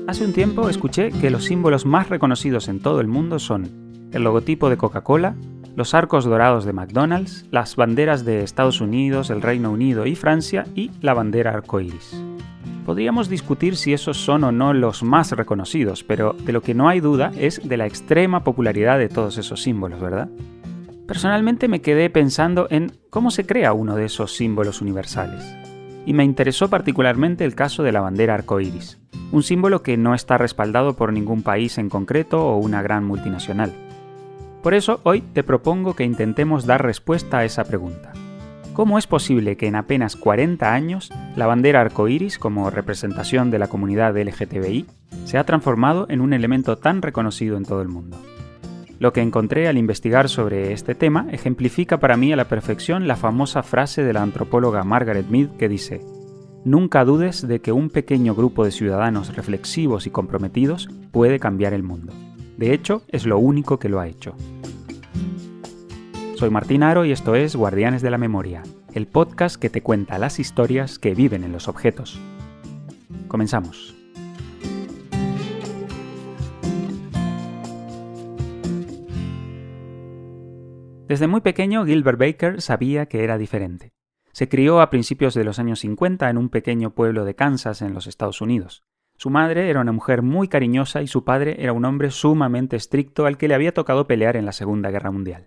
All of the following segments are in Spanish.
Hace un tiempo escuché que los símbolos más reconocidos en todo el mundo son el logotipo de Coca-Cola, los arcos dorados de McDonald's, las banderas de Estados Unidos, el Reino Unido y Francia y la bandera arcoíris. Podríamos discutir si esos son o no los más reconocidos, pero de lo que no hay duda es de la extrema popularidad de todos esos símbolos, ¿verdad? Personalmente me quedé pensando en cómo se crea uno de esos símbolos universales. Y me interesó particularmente el caso de la bandera arcoíris, un símbolo que no está respaldado por ningún país en concreto o una gran multinacional. Por eso hoy te propongo que intentemos dar respuesta a esa pregunta. ¿Cómo es posible que en apenas 40 años la bandera arcoíris, como representación de la comunidad LGTBI, se ha transformado en un elemento tan reconocido en todo el mundo? Lo que encontré al investigar sobre este tema ejemplifica para mí a la perfección la famosa frase de la antropóloga Margaret Mead que dice: «Nunca dudes de que un pequeño grupo de ciudadanos reflexivos y comprometidos puede cambiar el mundo. De hecho, es lo único que lo ha hecho». Soy Martín Aro y esto es Guardianes de la Memoria, el podcast que te cuenta las historias que viven en los objetos. Comenzamos. Desde muy pequeño, Gilbert Baker sabía que era diferente. Se crió a principios de los años 50 en un pequeño pueblo de Kansas, en los Estados Unidos. Su madre era una mujer muy cariñosa y su padre era un hombre sumamente estricto al que le había tocado pelear en la Segunda Guerra Mundial.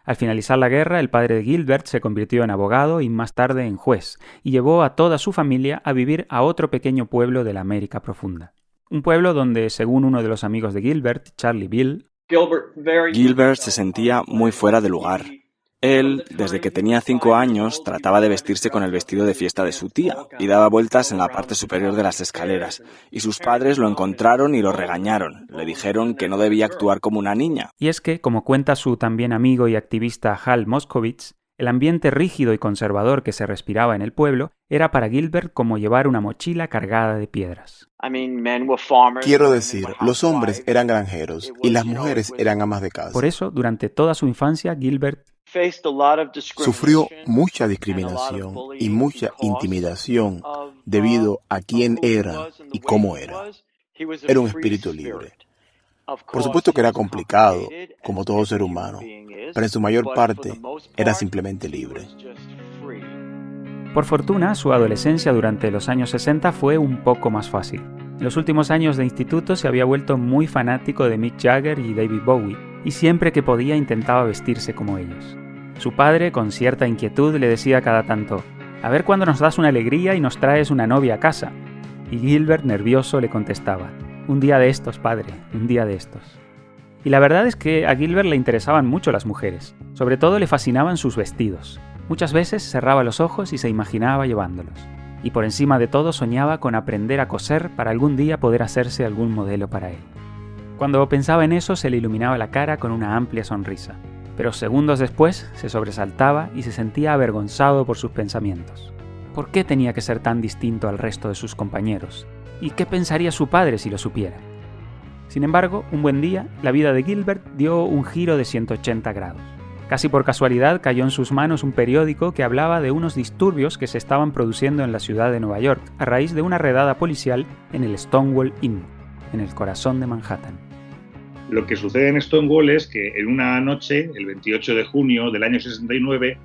Al finalizar la guerra, el padre de Gilbert se convirtió en abogado y más tarde en juez, y llevó a toda su familia a vivir a otro pequeño pueblo de la América profunda. Un pueblo donde, según uno de los amigos de Gilbert, Charlie Bill, Gilbert se sentía muy fuera de lugar. Él, desde que tenía 5 años, trataba de vestirse con el vestido de fiesta de su tía y daba vueltas en la parte superior de las escaleras, y sus padres lo encontraron y lo regañaron. Le dijeron que no debía actuar como una niña. Y es que, como cuenta su también amigo y activista Hal Moskowitz, el ambiente rígido y conservador que se respiraba en el pueblo era para Gilbert como llevar una mochila cargada de piedras. Quiero decir, los hombres eran granjeros y las mujeres eran amas de casa. Por eso, durante toda su infancia, Gilbert sufrió mucha discriminación y mucha intimidación debido a quién era y cómo era. Era un espíritu libre. Por supuesto que era complicado, como todo ser humano, pero en su mayor parte era simplemente libre. Por fortuna, su adolescencia durante los años 60 fue un poco más fácil. En los últimos años de instituto se había vuelto muy fanático de Mick Jagger y David Bowie, y siempre que podía intentaba vestirse como ellos. Su padre, con cierta inquietud, le decía cada tanto: «A ver cuándo nos das una alegría y nos traes una novia a casa». Y Gilbert, nervioso, le contestaba: «Un día de estos, padre, un día de estos». Y la verdad es que a Gilbert le interesaban mucho las mujeres. Sobre todo le fascinaban sus vestidos. Muchas veces cerraba los ojos y se imaginaba llevándolos. Y por encima de todo soñaba con aprender a coser para algún día poder hacerse algún modelo para él. Cuando pensaba en eso se le iluminaba la cara con una amplia sonrisa. Pero segundos después se sobresaltaba y se sentía avergonzado por sus pensamientos. ¿Por qué tenía que ser tan distinto al resto de sus compañeros? ¿Y qué pensaría su padre si lo supiera? Sin embargo, un buen día, la vida de Gilbert dio un giro de 180 grados. Casi por casualidad cayó en sus manos un periódico que hablaba de unos disturbios que se estaban produciendo en la ciudad de Nueva York a raíz de una redada policial en el Stonewall Inn, en el corazón de Manhattan. Lo que sucede en Stonewall es que en una noche, el 28 de junio del año 69,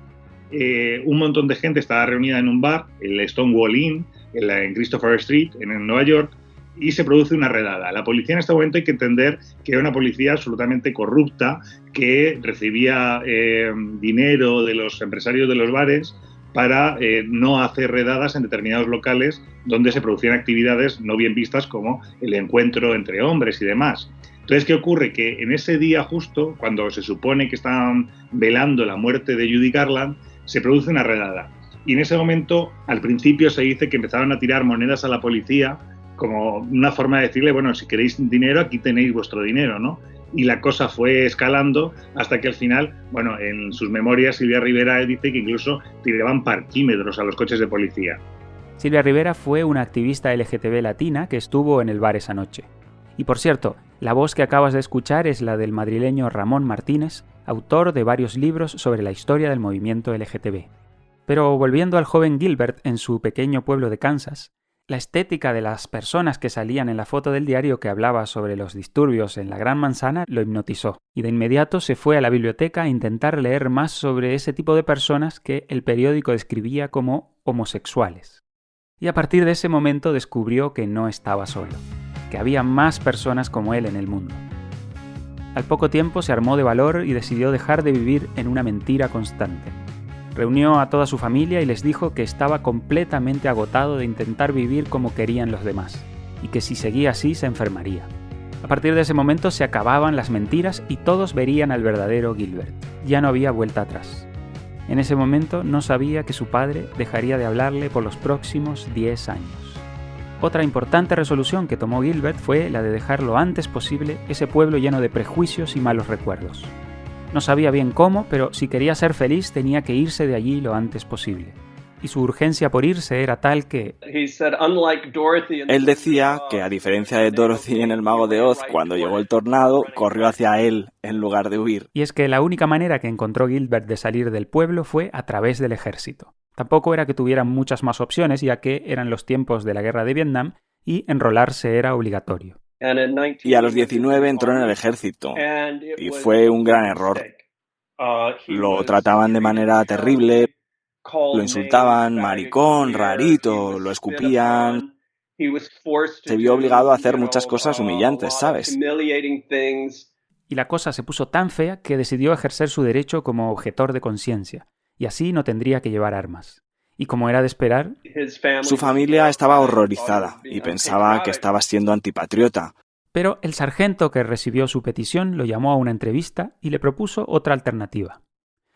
un montón de gente estaba reunida en un bar, el Stonewall Inn, en Christopher Street, en Nueva York, y se produce una redada. La policía en este momento hay que entender que era una policía absolutamente corrupta que recibía dinero de los empresarios de los bares para no hacer redadas en determinados locales donde se producían actividades no bien vistas como el encuentro entre hombres y demás. Entonces, ¿qué ocurre? Que en ese día justo, cuando se supone que estaban velando la muerte de Judy Garland, se produce una redada. Y en ese momento, al principio se dice que empezaron a tirar monedas a la policía como una forma de decirle, bueno, si queréis dinero, aquí tenéis vuestro dinero, ¿no? Y la cosa fue escalando hasta que al final, bueno, en sus memorias Silvia Rivera dice que incluso tiraban parquímetros a los coches de policía. Silvia Rivera fue una activista LGTB latina que estuvo en el bar esa noche. Y por cierto, la voz que acabas de escuchar es la del madrileño Ramón Martínez, autor de varios libros sobre la historia del movimiento LGTB. Pero volviendo al joven Gilbert en su pequeño pueblo de Kansas, La estética de las personas que salían en la foto del diario que hablaba sobre los disturbios en la Gran Manzana lo hipnotizó, y de inmediato se fue a la biblioteca a intentar leer más sobre ese tipo de personas que el periódico describía como homosexuales. Y a partir de ese momento descubrió que no estaba solo, que había más personas como él en el mundo. Al poco tiempo se armó de valor y decidió dejar de vivir en una mentira constante. Reunió a toda su familia y les dijo que estaba completamente agotado de intentar vivir como querían los demás, y que si seguía así se enfermaría. A partir de ese momento se acababan las mentiras y todos verían al verdadero Gilbert. Ya no había vuelta atrás. En ese momento no sabía que su padre dejaría de hablarle por los próximos 10 años. Otra importante resolución que tomó Gilbert fue la de dejar lo antes posible ese pueblo lleno de prejuicios y malos recuerdos. No sabía bien cómo, pero si quería ser feliz tenía que irse de allí lo antes posible. Y su urgencia por irse era tal que... Él decía que, a diferencia de Dorothy en El Mago de Oz, cuando llegó el tornado, corrió hacia él en lugar de huir. Y es que la única manera que encontró Gilbert de salir del pueblo fue a través del ejército. Tampoco era que tuvieran muchas más opciones, ya que eran los tiempos de la guerra de Vietnam y enrolarse era obligatorio. Y a los 19 entró en el ejército, y fue un gran error. Lo trataban de manera terrible, lo insultaban, maricón, rarito, lo escupían. Se vio obligado a hacer muchas cosas humillantes, ¿sabes? Y la cosa se puso tan fea que decidió ejercer su derecho como objetor de conciencia, y así no tendría que llevar armas. Y como era de esperar, su familia estaba horrorizada y pensaba que estaba siendo antipatriota. Pero el sargento que recibió su petición lo llamó a una entrevista y le propuso otra alternativa.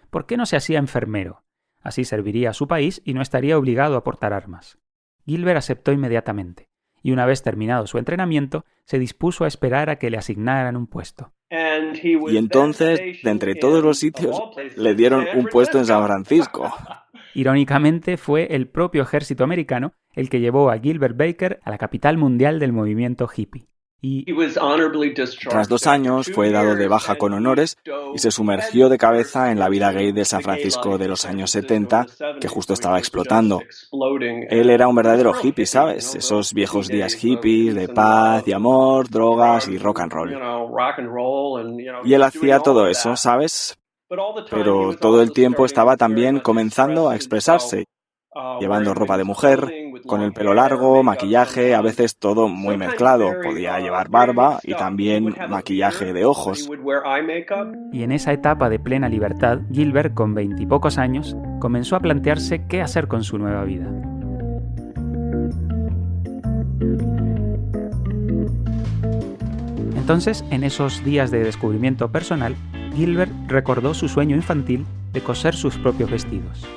¿Por qué no se hacía enfermero? Así serviría a su país y no estaría obligado a portar armas. Gilbert aceptó inmediatamente, y una vez terminado su entrenamiento, se dispuso a esperar a que le asignaran un puesto. Y entonces, de entre todos los sitios, le dieron un puesto en San Francisco. Irónicamente, fue el propio ejército americano el que llevó a Gilbert Baker a la capital mundial del movimiento hippie. Y tras 2 años fue dado de baja con honores y se sumergió de cabeza en la vida gay de San Francisco de los años 70, que justo estaba explotando. Él era un verdadero hippie, ¿sabes? Esos viejos días hippies de paz y amor, drogas y rock and roll. Y él hacía todo eso, ¿sabes? Pero todo el tiempo estaba también comenzando a expresarse, llevando ropa de mujer, con el pelo largo, maquillaje, a veces todo muy mezclado. Podía llevar barba y también maquillaje de ojos. Y en esa etapa de plena libertad, Gilbert, con 20 y pocos años, comenzó a plantearse qué hacer con su nueva vida. Entonces, en esos días de descubrimiento personal, Gilbert recordó su sueño infantil de coser sus propios vestidos.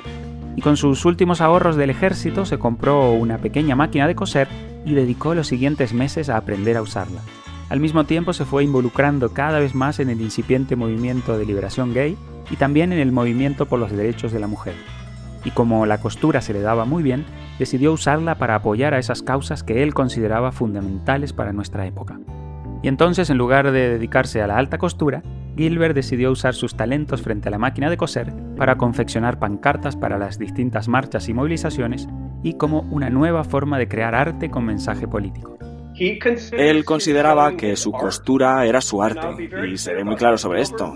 Y con sus últimos ahorros del ejército se compró una pequeña máquina de coser y dedicó los siguientes meses a aprender a usarla. Al mismo tiempo se fue involucrando cada vez más en el incipiente movimiento de liberación gay y también en el movimiento por los derechos de la mujer. Y como la costura se le daba muy bien, decidió usarla para apoyar a esas causas que él consideraba fundamentales para nuestra época. Y entonces, en lugar de dedicarse a la alta costura, Gilbert decidió usar sus talentos frente a la máquina de coser para confeccionar pancartas para las distintas marchas y movilizaciones y como una nueva forma de crear arte con mensaje político. Él consideraba que su costura era su arte, y seré muy claro sobre esto.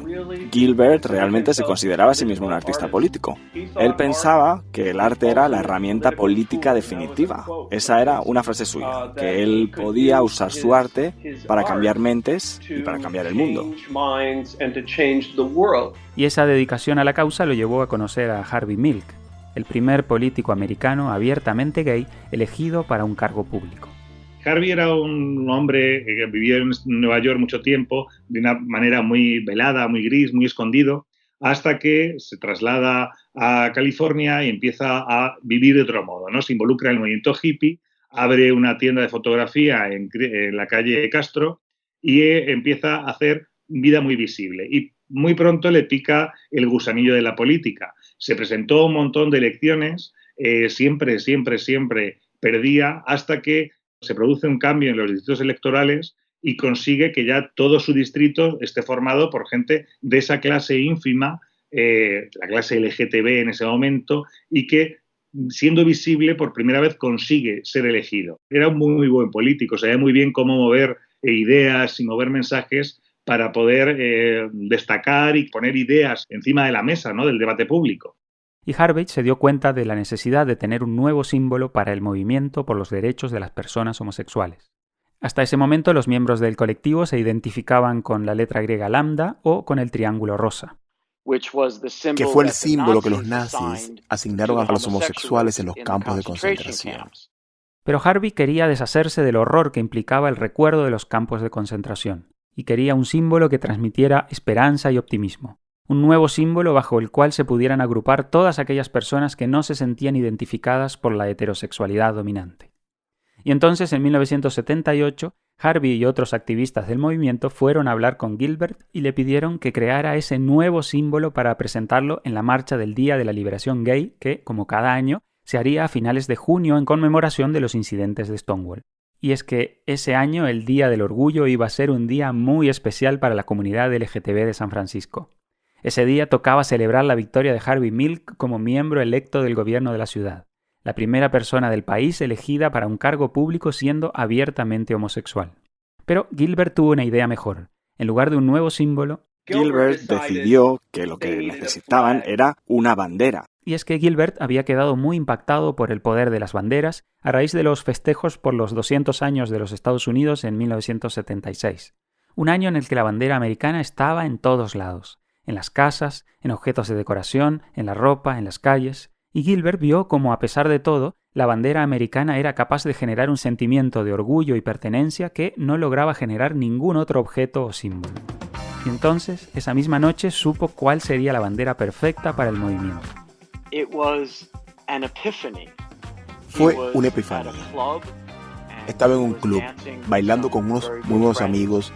Gilbert realmente se consideraba a sí mismo un artista político. Él pensaba que el arte era la herramienta política definitiva. Esa era una frase suya, que él podía usar su arte para cambiar mentes y para cambiar el mundo. Y esa dedicación a la causa lo llevó a conocer a Harvey Milk, el primer político americano abiertamente gay elegido para un cargo público. Harvey era un hombre que vivió en Nueva York mucho tiempo, de una manera muy velada, muy gris, muy escondido, hasta que se traslada a California y empieza a vivir de otro modo, ¿no? Se involucra en el movimiento hippie, abre una tienda de fotografía en la calle Castro y empieza a hacer vida muy visible. Y muy pronto le pica el gusanillo de la política. Se presentó un montón de elecciones, siempre perdía, hasta que se produce un cambio en los distritos electorales y consigue que ya todo su distrito esté formado por gente de esa clase ínfima, la clase LGTB en ese momento, y que siendo visible, por primera vez consigue ser elegido. Era un muy buen político, sabía muy bien cómo mover ideas y mover mensajes para poder destacar y poner ideas encima de la mesa, ¿no?, del debate público. Y Harvey se dio cuenta de la necesidad de tener un nuevo símbolo para el movimiento por los derechos de las personas homosexuales. Hasta ese momento los miembros del colectivo se identificaban con la letra griega lambda o con el triángulo rosa, que fue el símbolo que los nazis asignaron a los homosexuales en los campos de concentración. Pero Harvey quería deshacerse del horror que implicaba el recuerdo de los campos de concentración, y quería un símbolo que transmitiera esperanza y optimismo. Un nuevo símbolo bajo el cual se pudieran agrupar todas aquellas personas que no se sentían identificadas por la heterosexualidad dominante. Y entonces, en 1978, Harvey y otros activistas del movimiento fueron a hablar con Gilbert y le pidieron que creara ese nuevo símbolo para presentarlo en la marcha del Día de la Liberación Gay, que, como cada año, se haría a finales de junio en conmemoración de los incidentes de Stonewall. Y es que ese año el Día del Orgullo iba a ser un día muy especial para la comunidad LGTB de San Francisco. Ese día tocaba celebrar la victoria de Harvey Milk como miembro electo del gobierno de la ciudad, la primera persona del país elegida para un cargo público siendo abiertamente homosexual. Pero Gilbert tuvo una idea mejor. En lugar de un nuevo símbolo, Gilbert decidió que lo que necesitaban era una bandera. Y es que Gilbert había quedado muy impactado por el poder de las banderas a raíz de los festejos por los 200 años de los Estados Unidos en 1976. Un año en el que la bandera americana estaba en todos lados, en las casas, en objetos de decoración, en la ropa, en las calles. Y Gilbert vio cómo, a pesar de todo, la bandera americana era capaz de generar un sentimiento de orgullo y pertenencia que no lograba generar ningún otro objeto o símbolo. Y entonces, esa misma noche, supo cuál sería la bandera perfecta para el movimiento. Fue una epifanía. Estaba en un club, bailando con unos muy buenos amigos,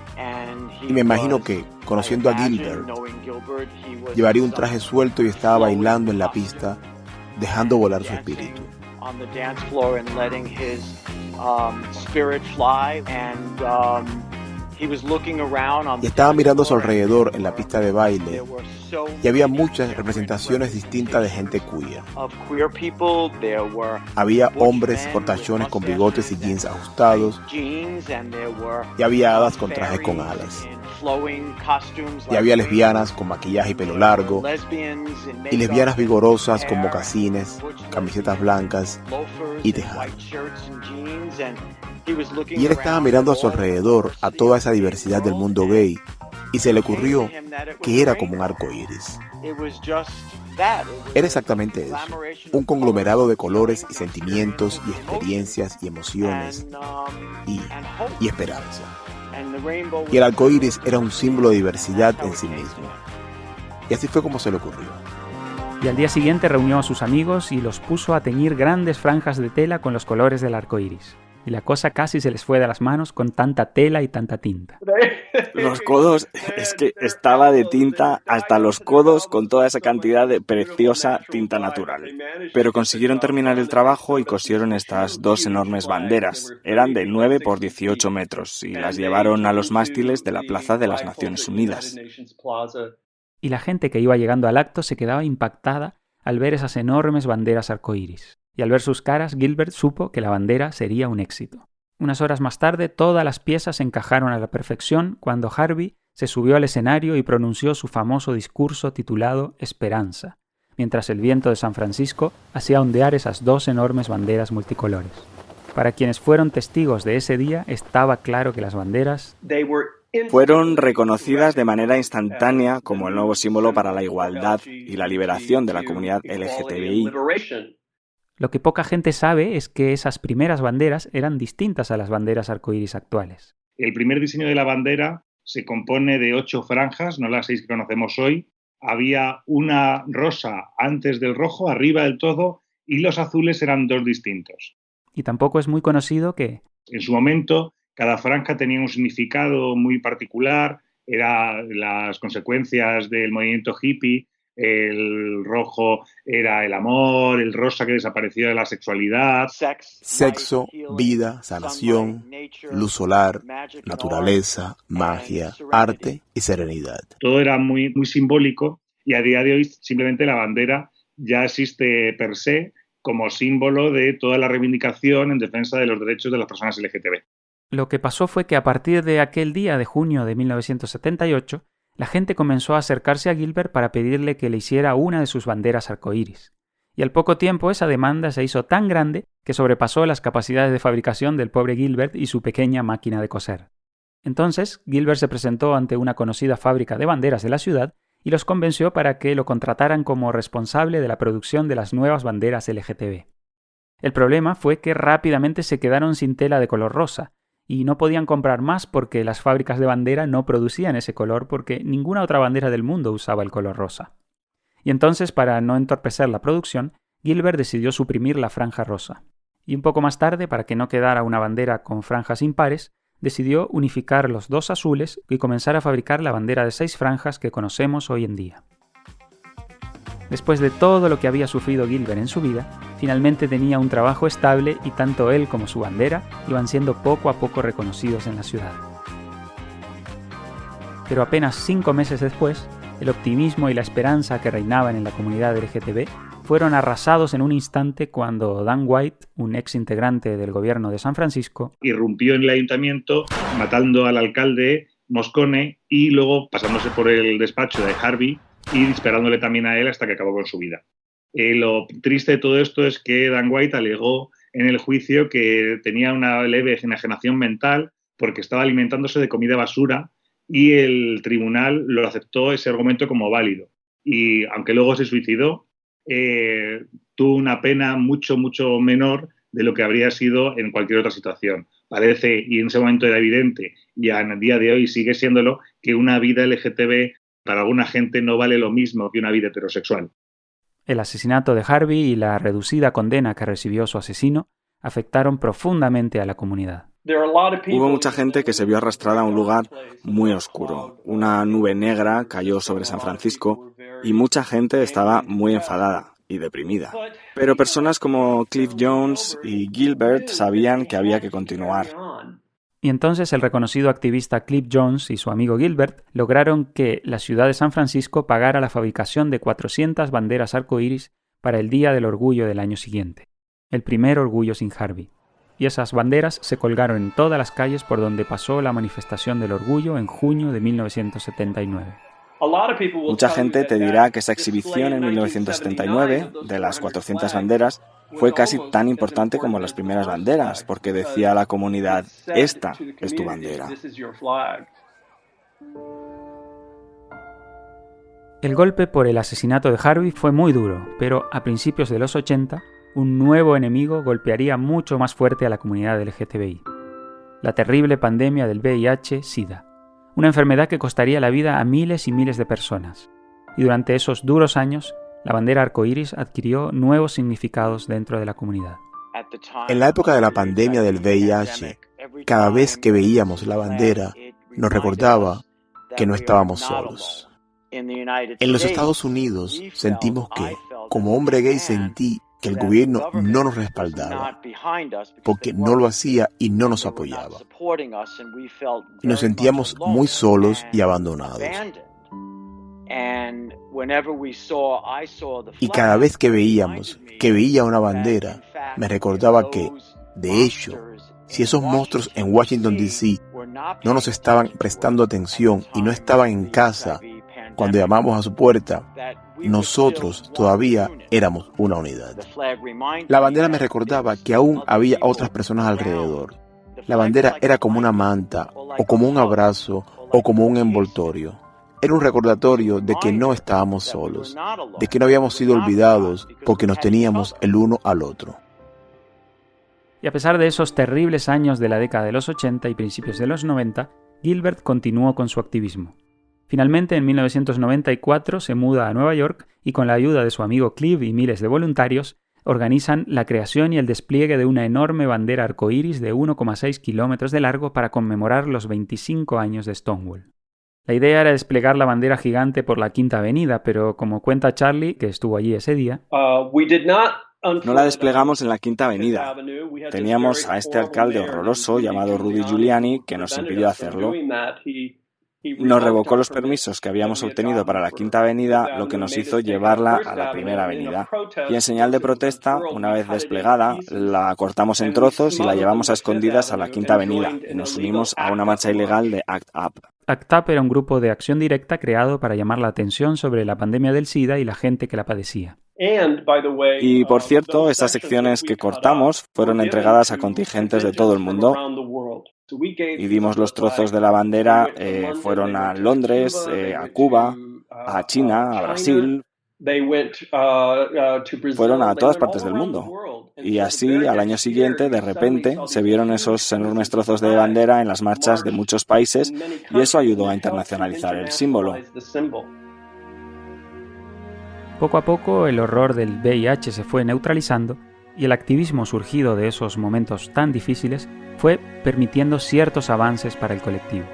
y me imagino que, conociendo a Gilbert, llevaría un traje suelto y estaba bailando en la pista, dejando volar su espíritu. Y estaba mirando a su alrededor en la pista de baile, y había muchas representaciones distintas de gente queer. Había hombres fortachones con bigotes y jeans ajustados, y había hadas con trajes con alas. Y había lesbianas con maquillaje y pelo largo, y lesbianas vigorosas con mocasines, camisetas blancas y tejados. Y él estaba mirando a su alrededor a toda esa diversidad del mundo gay, y se le ocurrió que era como un arco iris. Era exactamente eso, un conglomerado de colores y sentimientos y experiencias y emociones y esperanza. Y el arco iris era un símbolo de diversidad en sí mismo. Y así fue como se le ocurrió. Y al día siguiente reunió a sus amigos y los puso a teñir grandes franjas de tela con los colores del arco iris. Y la cosa casi se les fue de las manos con tanta tela y tanta tinta. Los codos, es que estaba de tinta hasta los codos con toda esa cantidad de preciosa tinta natural. Pero consiguieron terminar el trabajo y cosieron estas dos enormes banderas. Eran de 9 por 18 metros y las llevaron a los mástiles de la Plaza de las Naciones Unidas. Y la gente que iba llegando al acto se quedaba impactada al ver esas enormes banderas arcoíris. Y al ver sus caras, Gilbert supo que la bandera sería un éxito. Unas horas más tarde, todas las piezas encajaron a la perfección cuando Harvey se subió al escenario y pronunció su famoso discurso titulado Esperanza, mientras el viento de San Francisco hacía ondear esas dos enormes banderas multicolores. Para quienes fueron testigos de ese día, estaba claro que las banderas fueron reconocidas de manera instantánea como el nuevo símbolo para la igualdad y la liberación de la comunidad LGTBI. Lo que poca gente sabe es que esas primeras banderas eran distintas a las banderas arcoíris actuales. El primer diseño de la bandera se compone de 8 franjas, no las 6 que conocemos hoy. Había una rosa antes del rojo, arriba del todo, y los azules eran 2 distintos. Y tampoco es muy conocido que, en su momento, cada franja tenía un significado muy particular, eran las consecuencias del movimiento hippie. El rojo era el amor, el rosa que desapareció de la sexualidad. Sexo, vida, sanación, luz solar, naturaleza, magia, arte y serenidad. Todo era muy, muy simbólico y a día de hoy simplemente la bandera ya existe per se como símbolo de toda la reivindicación en defensa de los derechos de las personas LGTB. Lo que pasó fue que a partir de aquel día de junio de 1978, la gente comenzó a acercarse a Gilbert para pedirle que le hiciera una de sus banderas arcoíris. Y al poco tiempo esa demanda se hizo tan grande que sobrepasó las capacidades de fabricación del pobre Gilbert y su pequeña máquina de coser. Entonces, Gilbert se presentó ante una conocida fábrica de banderas de la ciudad y los convenció para que lo contrataran como responsable de la producción de las nuevas banderas LGTB. El problema fue que rápidamente se quedaron sin tela de color rosa, y no podían comprar más porque las fábricas de bandera no producían ese color porque ninguna otra bandera del mundo usaba el color rosa. Y entonces, para no entorpecer la producción, Gilbert decidió suprimir la franja rosa. Y un poco más tarde, para que no quedara una bandera con franjas impares, decidió unificar los dos azules y comenzar a fabricar la bandera de 6 franjas que conocemos hoy en día. Después de todo lo que había sufrido Gilbert en su vida, finalmente tenía un trabajo estable y tanto él como su bandera iban siendo poco a poco reconocidos en la ciudad. Pero apenas 5 meses después, el optimismo y la esperanza que reinaban en la comunidad LGTB fueron arrasados en un instante cuando Dan White, un ex integrante del gobierno de San Francisco, irrumpió en el ayuntamiento matando al alcalde Moscone y luego pasándose por el despacho de Harvey y disparándole también a él hasta que acabó con su vida. Lo triste de todo esto es que Dan White alegó en el juicio que tenía una leve enajenación mental porque estaba alimentándose de comida basura y el tribunal lo aceptó ese argumento como válido. Y aunque luego se suicidó, tuvo una pena mucho menor de lo que habría sido en cualquier otra situación. Parece, y en ese momento era evidente, y en el día de hoy sigue siéndolo, que una vida LGTB para alguna gente no vale lo mismo que una vida heterosexual. El asesinato de Harvey y la reducida condena que recibió su asesino afectaron profundamente a la comunidad. Hubo mucha gente que se vio arrastrada a un lugar muy oscuro. Una nube negra cayó sobre San Francisco y mucha gente estaba muy enfadada y deprimida. Pero personas como Cliff Jones y Gilbert sabían que había que continuar. Y entonces el reconocido activista Cliff Jones y su amigo Gilbert lograron que la ciudad de San Francisco pagara la fabricación de 400 banderas arcoíris para el Día del Orgullo del año siguiente, el primer orgullo sin Harvey. Y esas banderas se colgaron en todas las calles por donde pasó la manifestación del orgullo en junio de 1979. Mucha gente te dirá que esa exhibición en 1979, de las 400 banderas, fue casi tan importante como las primeras banderas, porque decía a la comunidad, esta es tu bandera. El golpe por el asesinato de Harvey fue muy duro, pero a principios de los 80, un nuevo enemigo golpearía mucho más fuerte a la comunidad LGTBI. La terrible pandemia del VIH-Sida, una enfermedad que costaría la vida a miles y miles de personas. Y durante esos duros años, la bandera arcoíris adquirió nuevos significados dentro de la comunidad. En la época de la pandemia del VIH, cada vez que veíamos la bandera, nos recordaba que no estábamos solos. En los Estados Unidos sentimos que, como hombre gay, sentí que el gobierno no nos respaldaba, porque no lo hacía y no nos apoyaba. Y nos sentíamos muy solos y abandonados. Y cada vez que veía una bandera, me recordaba que, de hecho, si esos monstruos en Washington, D.C. no nos estaban prestando atención y no estaban en casa cuando llamamos a su puerta, nosotros todavía éramos una unidad. La bandera me recordaba que aún había otras personas alrededor. La bandera era como una manta, o como un abrazo, o como un envoltorio. Era un recordatorio de que no estábamos solos, de que no habíamos sido olvidados porque nos teníamos el uno al otro. Y a pesar de esos terribles años de la década de los 80 y principios de los 90, Gilbert continuó con su activismo. Finalmente, en 1994, se muda a Nueva York y con la ayuda de su amigo Cliff y miles de voluntarios, organizan la creación y el despliegue de una enorme bandera arcoíris de 1,6 kilómetros de largo para conmemorar los 25 años de Stonewall. La idea era desplegar la bandera gigante por la Quinta Avenida, pero como cuenta Charlie, que estuvo allí ese día, no la desplegamos en la Quinta Avenida. Teníamos a este alcalde horroroso llamado Rudy Giuliani que nos impidió hacerlo. Nos revocó los permisos que habíamos obtenido para la Quinta Avenida, lo que nos hizo llevarla a la Primera Avenida. Y en señal de protesta, una vez desplegada, la cortamos en trozos y la llevamos a escondidas a la Quinta Avenida y nos unimos a una marcha ilegal de ACT UP. ACT UP era un grupo de acción directa creado para llamar la atención sobre la pandemia del SIDA y la gente que la padecía. Y, por cierto, esas secciones que cortamos fueron entregadas a contingentes de todo el mundo. Y dimos los trozos de la bandera, fueron a Londres, a Cuba, a China, a Brasil, fueron a todas partes del mundo. Y así, al año siguiente, de repente, se vieron esos enormes trozos de bandera en las marchas de muchos países y eso ayudó a internacionalizar el símbolo. Poco a poco, el horror del VIH se fue neutralizando y el activismo surgido de esos momentos tan difíciles fue permitiendo ciertos avances para el colectivo.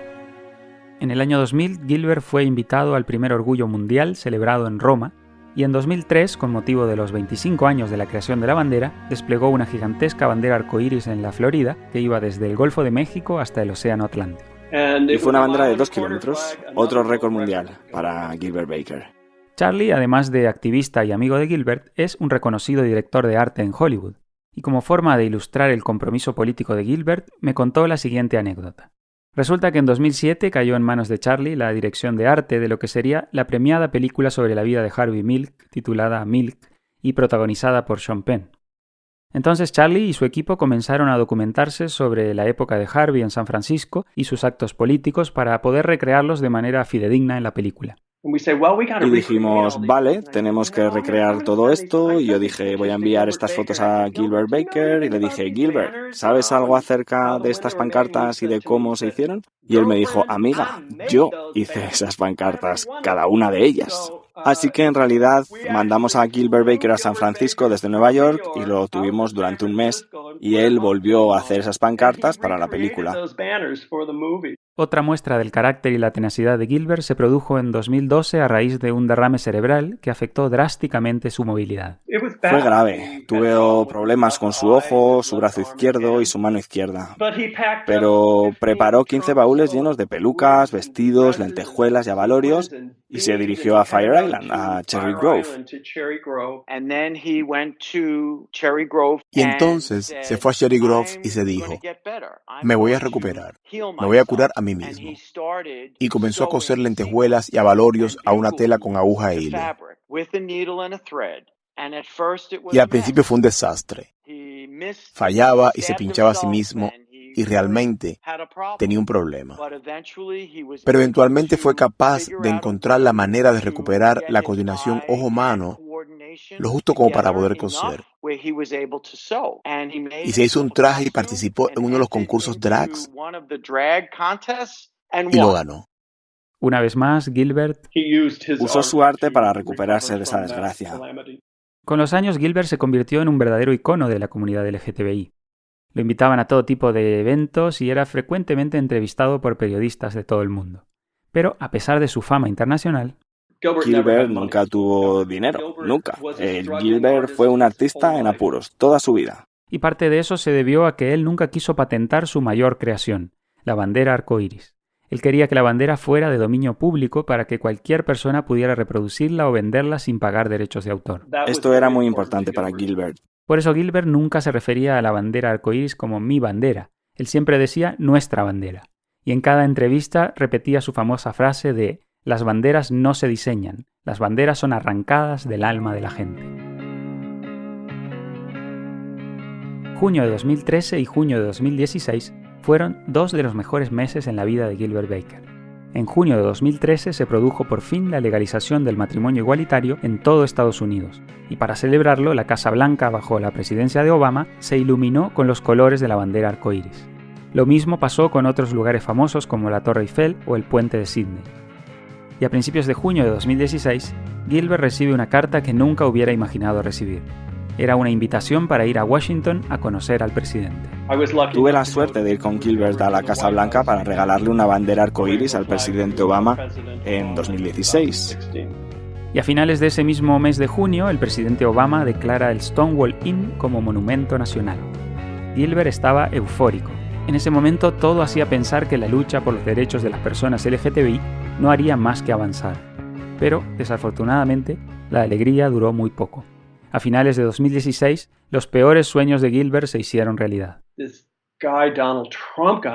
En el año 2000, Gilbert fue invitado al primer Orgullo Mundial celebrado en Roma y en 2003, con motivo de los 25 años de la creación de la bandera, desplegó una gigantesca bandera arcoíris en la Florida que iba desde el Golfo de México hasta el Océano Atlántico. Y fue una bandera de 2 kilómetros, otro récord mundial para Gilbert Baker. Charlie, además de activista y amigo de Gilbert, es un reconocido director de arte en Hollywood, y como forma de ilustrar el compromiso político de Gilbert, me contó la siguiente anécdota. Resulta que en 2007 cayó en manos de Charlie la dirección de arte de lo que sería la premiada película sobre la vida de Harvey Milk, titulada Milk, y protagonizada por Sean Penn. Entonces Charlie y su equipo comenzaron a documentarse sobre la época de Harvey en San Francisco y sus actos políticos para poder recrearlos de manera fidedigna en la película. Y dijimos, vale, tenemos que recrear todo esto. Y yo dije, voy a enviar estas fotos a Gilbert Baker. Y le dije, Gilbert, ¿sabes algo acerca de estas pancartas y de cómo se hicieron? Y él me dijo, amiga, yo hice esas pancartas, cada una de ellas. Así que en realidad mandamos a Gilbert Baker a San Francisco desde Nueva York y lo tuvimos durante un mes. Y él volvió a hacer esas pancartas para la película. Otra muestra del carácter y la tenacidad de Gilbert se produjo en 2012 a raíz de un derrame cerebral que afectó drásticamente su movilidad. Fue grave. Tuve problemas con su ojo, su brazo izquierdo y su mano izquierda. Pero preparó 15 baúles llenos de pelucas, vestidos, lentejuelas y abalorios y se dirigió a Fire Island, a Cherry Grove. Y entonces se fue a Cherry Grove y se dijo, me voy a recuperar, me voy a curar a mí mismo. Y comenzó a coser lentejuelas y abalorios a una tela con aguja e hilo. Y al principio fue un desastre. Fallaba y se pinchaba a sí mismo y realmente tenía un problema. Pero eventualmente fue capaz de encontrar la manera de recuperar la coordinación ojo-mano, lo justo como para poder coser. Y se hizo un traje y participó en uno de los concursos drags y lo ganó. Una vez más, Gilbert usó su arte para recuperarse de esa desgracia. Con los años, Gilbert se convirtió en un verdadero icono de la comunidad LGTBI. Lo invitaban a todo tipo de eventos y era frecuentemente entrevistado por periodistas de todo el mundo. Pero, a pesar de su fama internacional, Gilbert nunca tuvo dinero, nunca. Gilbert fue un artista en apuros, toda su vida. Y parte de eso se debió a que él nunca quiso patentar su mayor creación, la bandera arcoíris. Él quería que la bandera fuera de dominio público para que cualquier persona pudiera reproducirla o venderla sin pagar derechos de autor. Esto era muy importante para Gilbert. Por eso Gilbert nunca se refería a la bandera arcoíris como mi bandera. Él siempre decía nuestra bandera. Y en cada entrevista repetía su famosa frase de las banderas no se diseñan, las banderas son arrancadas del alma de la gente. Junio de 2013 y junio de 2016 fueron dos de los mejores meses en la vida de Gilbert Baker. En junio de 2013 se produjo por fin la legalización del matrimonio igualitario en todo Estados Unidos, y para celebrarlo la Casa Blanca, bajo la presidencia de Obama, se iluminó con los colores de la bandera arcoíris. Lo mismo pasó con otros lugares famosos como la Torre Eiffel o el Puente de Sídney. Y a principios de junio de 2016, Gilbert recibe una carta que nunca hubiera imaginado recibir. Era una invitación para ir a Washington a conocer al presidente. Tuve la suerte de ir con Gilbert a la Casa Blanca para regalarle una bandera arcoíris al presidente Obama en 2016. Y a finales de ese mismo mes de junio, el presidente Obama declara el Stonewall Inn como monumento nacional. Gilbert estaba eufórico. En ese momento todo hacía pensar que la lucha por los derechos de las personas LGTBI no haría más que avanzar. Pero, desafortunadamente, la alegría duró muy poco. A finales de 2016, los peores sueños de Gilbert se hicieron realidad.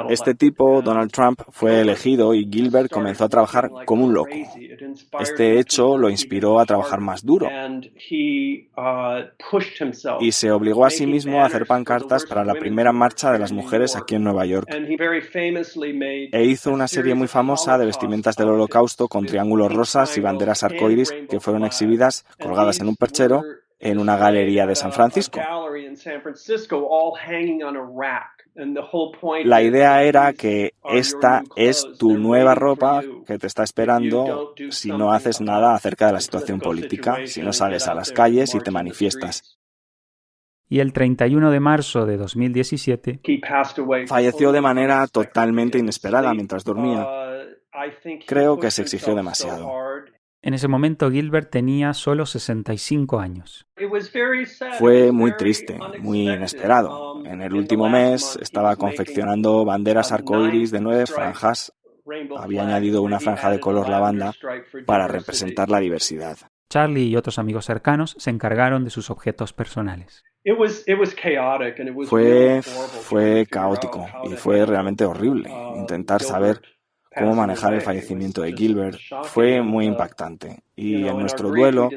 Este tipo, Donald Trump, fue elegido y Gilbert comenzó a trabajar como un loco. Este hecho lo inspiró a trabajar más duro y se obligó a sí mismo a hacer pancartas para la primera marcha de las mujeres aquí en Nueva York. E hizo una serie muy famosa de vestimentas del Holocausto con triángulos rosas y banderas arcoíris que fueron exhibidas colgadas en un perchero en una galería de San Francisco. La idea era que esta es tu nueva ropa que te está esperando si no haces nada acerca de la situación política, si no sales a las calles y te manifiestas. Y el 31 de marzo de 2017 falleció de manera totalmente inesperada mientras dormía. Creo que se exigió demasiado. En ese momento Gilbert tenía solo 65 años. Fue muy triste, muy inesperado. En el último mes estaba confeccionando banderas arcoíris de 9 franjas. Había añadido una franja de color lavanda para representar la diversidad. Charlie y otros amigos cercanos se encargaron de sus objetos personales. Fue caótico y fue realmente horrible. Intentar saber cómo manejar el fallecimiento de Gilbert fue muy impactante. Y en nuestro duelo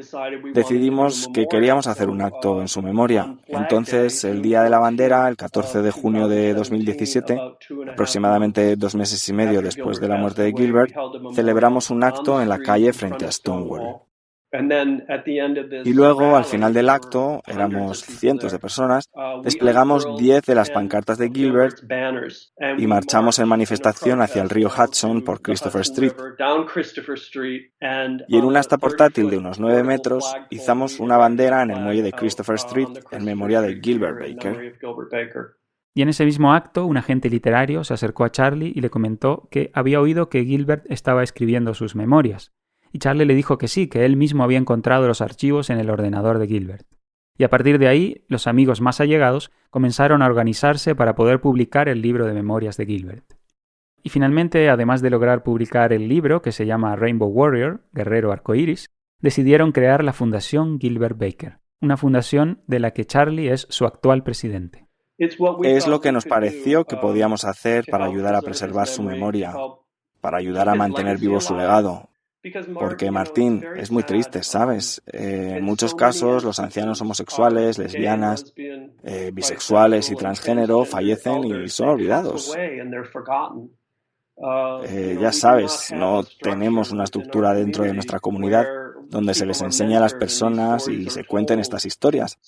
decidimos que queríamos hacer un acto en su memoria. Entonces, el Día de la Bandera, el 14 de junio de 2017, aproximadamente 2 meses y medio después de la muerte de Gilbert, celebramos un acto en la calle frente a Stonewall. Y luego, al final del acto, éramos cientos de personas, desplegamos 10 de las pancartas de Gilbert y marchamos en manifestación hacia el río Hudson por Christopher Street. Y en un asta portátil de unos 9 metros, izamos una bandera en el muelle de Christopher Street en memoria de Gilbert Baker. Y en ese mismo acto, un agente literario se acercó a Charlie y le comentó que había oído que Gilbert estaba escribiendo sus memorias. Y Charlie le dijo que sí, que él mismo había encontrado los archivos en el ordenador de Gilbert. Y a partir de ahí, los amigos más allegados comenzaron a organizarse para poder publicar el libro de memorias de Gilbert. Y finalmente, además de lograr publicar el libro, que se llama Rainbow Warrior, Guerrero Arcoíris, decidieron crear la Fundación Gilbert Baker, una fundación de la que Charlie es su actual presidente. Es lo que nos pareció que podíamos hacer para ayudar a preservar su memoria, para ayudar a mantener vivo su legado. Porque, Martín, es muy triste, ¿sabes? En muchos casos, los ancianos homosexuales, lesbianas, bisexuales y transgénero fallecen y son olvidados. Ya sabes, no tenemos una estructura dentro de nuestra comunidad donde se les enseña a las personas y se cuenten estas historias.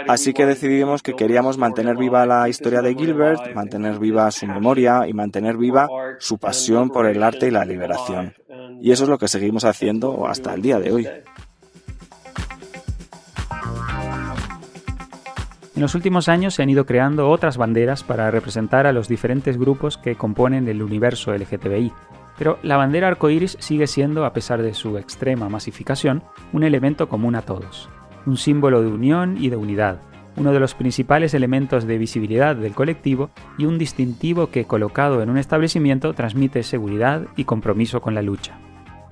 Así que decidimos que queríamos mantener viva la historia de Gilbert, mantener viva su memoria y mantener viva su pasión por el arte y la liberación. Y eso es lo que seguimos haciendo hasta el día de hoy. En los últimos años se han ido creando otras banderas para representar a los diferentes grupos que componen el universo LGTBI. Pero la bandera arcoíris sigue siendo, a pesar de su extrema masificación, un elemento común a todos. Un símbolo de unión y de unidad, uno de los principales elementos de visibilidad del colectivo y un distintivo que, colocado en un establecimiento, transmite seguridad y compromiso con la lucha.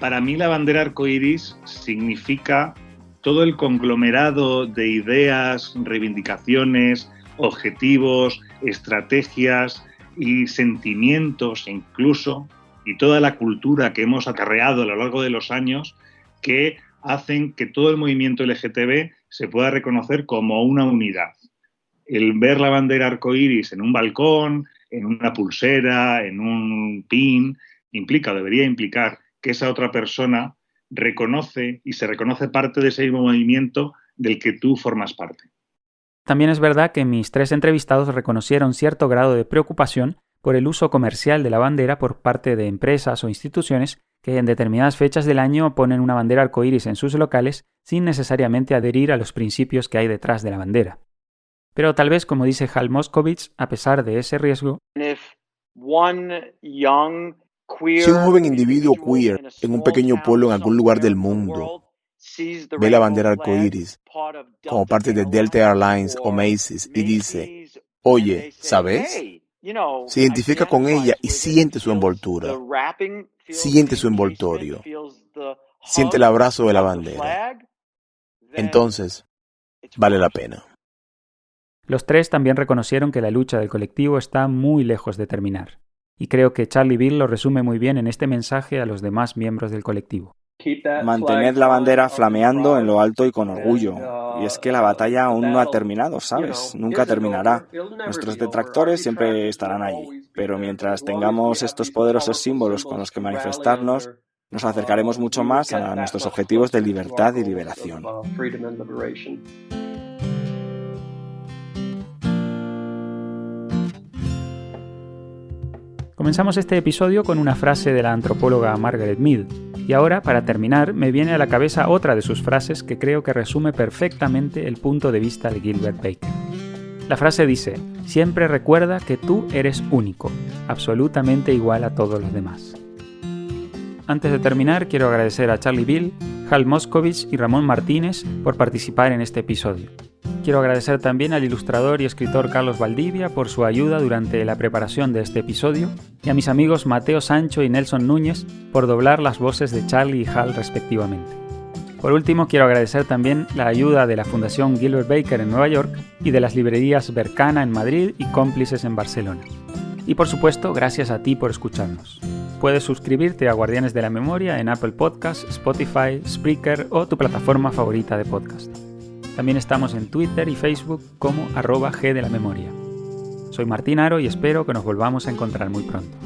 Para mí la bandera arcoíris significa todo el conglomerado de ideas, reivindicaciones, objetivos, estrategias y sentimientos incluso, y toda la cultura que hemos acarreado a lo largo de los años que hacen que todo el movimiento LGTB se pueda reconocer como una unidad. El ver la bandera arcoíris en un balcón, en una pulsera, en un pin, debería implicar que esa otra persona reconoce y se reconoce parte de ese mismo movimiento del que tú formas parte. También es verdad que mis 3 entrevistados reconocieron cierto grado de preocupación por el uso comercial de la bandera por parte de empresas o instituciones que en determinadas fechas del año ponen una bandera arcoíris en sus locales sin necesariamente adherir a los principios que hay detrás de la bandera. Pero tal vez, como dice Hal Moscovitz, a pesar de ese riesgo, si un joven individuo queer en un pequeño pueblo en algún lugar del mundo ve la bandera arcoíris como parte de Delta Airlines o Macy's y dice, oye, ¿sabes? Se identifica con ella y siente su envoltura, siente su envoltorio, siente el abrazo de la bandera. Entonces, vale la pena. Los tres también reconocieron que la lucha del colectivo está muy lejos de terminar. Y creo que Charlie Bill lo resume muy bien en este mensaje a los demás miembros del colectivo. Mantened la bandera flameando en lo alto y con orgullo. Y es que la batalla aún no ha terminado, ¿sabes? Nunca terminará. Nuestros detractores siempre estarán allí. Pero mientras tengamos estos poderosos símbolos con los que manifestarnos, nos acercaremos mucho más a nuestros objetivos de libertad y liberación. Comenzamos este episodio con una frase de la antropóloga Margaret Mead. Y ahora, para terminar, me viene a la cabeza otra de sus frases que creo que resume perfectamente el punto de vista de Gilbert Baker. La frase dice: siempre recuerda que tú eres único, absolutamente igual a todos los demás. Antes de terminar, quiero agradecer a Charlie Bill, Hal Moscovich y Ramón Martínez por participar en este episodio. Quiero agradecer también al ilustrador y escritor Carlos Valdivia por su ayuda durante la preparación de este episodio y a mis amigos Mateo Sancho y Nelson Núñez por doblar las voces de Charlie y Hal respectivamente. Por último, quiero agradecer también la ayuda de la Fundación Gilbert Baker en Nueva York y de las librerías Bercana en Madrid y Cómplices en Barcelona. Y por supuesto, gracias a ti por escucharnos. Puedes suscribirte a Guardianes de la Memoria en Apple Podcasts, Spotify, Spreaker o tu plataforma favorita de podcast. También estamos en Twitter y Facebook como @G_de_la_memoria. Soy Martín Aro y espero que nos volvamos a encontrar muy pronto.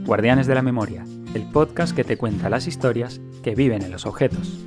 Guardianes de la Memoria, el podcast que te cuenta las historias que viven en los objetos.